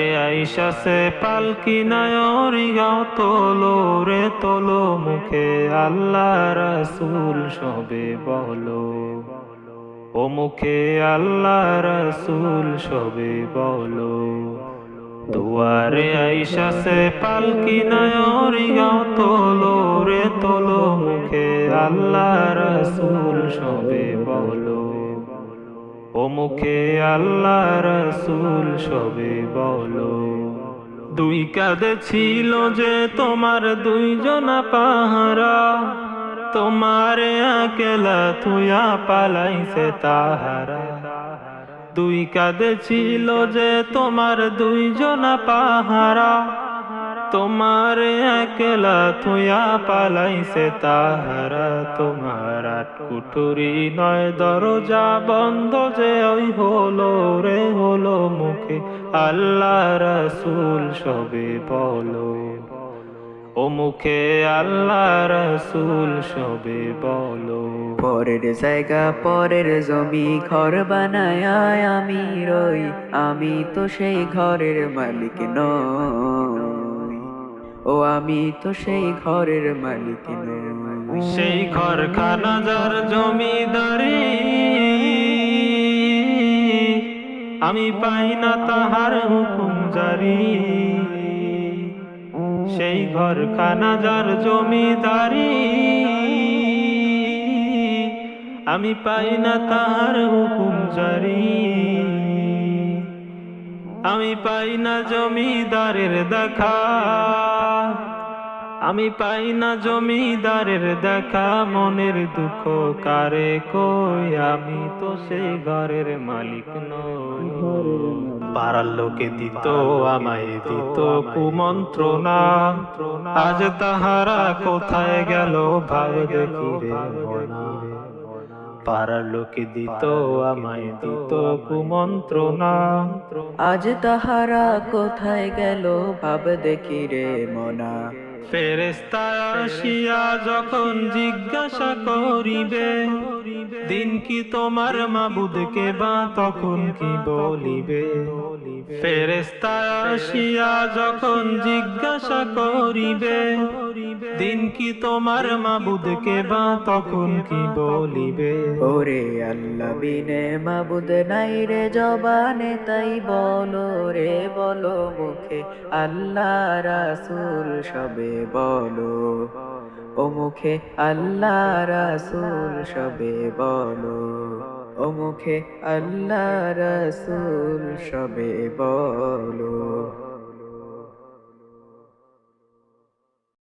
দুয়ারে আইসাছে পালকি নায়রি গাও তোলো রে তোলো, মুখে আল্লাহ রাসূল সবে বলো, ও মুখে আল্লাহ রাসূল সবে বলো। দুয়ারে আইসাছে পালকি নায়রি গাও তোলো রে তোলো, মুখে আল্লাহ রাসূল সবে বলো, ও মুখে আল্লাহ রাসূল সবে বলো। দুই কাঁধে ছিল যে তোমার দুইজনা পাহারা, তোমারে একলা থুয়া পালাইছে তাহারা। দুই কাঁধে ছিল যে তোমার দুইজনা পাহারা, তোমারে একলা থুয়া পালাইছে তাহারা। তোমার আট কুঠুরি নয় দরজা বন্ধ যে ওই হলো রে হলো, মুখে আল্লাহ রাসূল সবে বলো, ও মুখে আল্লাহ রাসূল সবে বলো। পরের জায়গা পরের জমি ঘর বানায় আমি রই, আমি তো সেই ঘরের মালিক নই, ও আমি তো সেই ঘরের মালিক নই। সেই ঘর খানা যার জমিদারি, আমি পাই না তাহার হুকুম জারি। সেই ঘর খানা যার জমিদারি, আমি পাই না তাহার হুকুম জারি। আমি পাই না জমিদারের দেখা, আমি পাই না জমিদারের দেখা। মনের দুঃখ কারে কই, আমি তো সেই ঘরের মালিক নই। পাড়ার লোকে দিত আমায় দিত কুমন্ত্রণা, আজ তাহারা কোথায় গেল ভাব দেখি রে মনা। পাড়ার লোকে দিত আমায় দিত কুমন্ত্রণা, আজ তাহারা কোথায় গেল ভাব দেখি রে মনা। ফেরেশতা আসিয়া যখন জিজ্ঞাসা করিবে, দিন কি তোমার মাবুদকে বা তখন কি বলিবে। ফেরেশতা আসিয়া যখন জিজ্ঞাসা করিবে, দিন কি তোমার মাবুদকে বা তখন কি বলিবে। ওরে আল্লাহ বিনে মাবুদ নাই রে জবানে, তাই বলো রে বলো মুখে আল্লাহ রাসূল সবে বলো, ও মুখে আল্লাহ রাসূল সবে বলো, ও মুখে আল্লাহ রাসূল সবে বলো।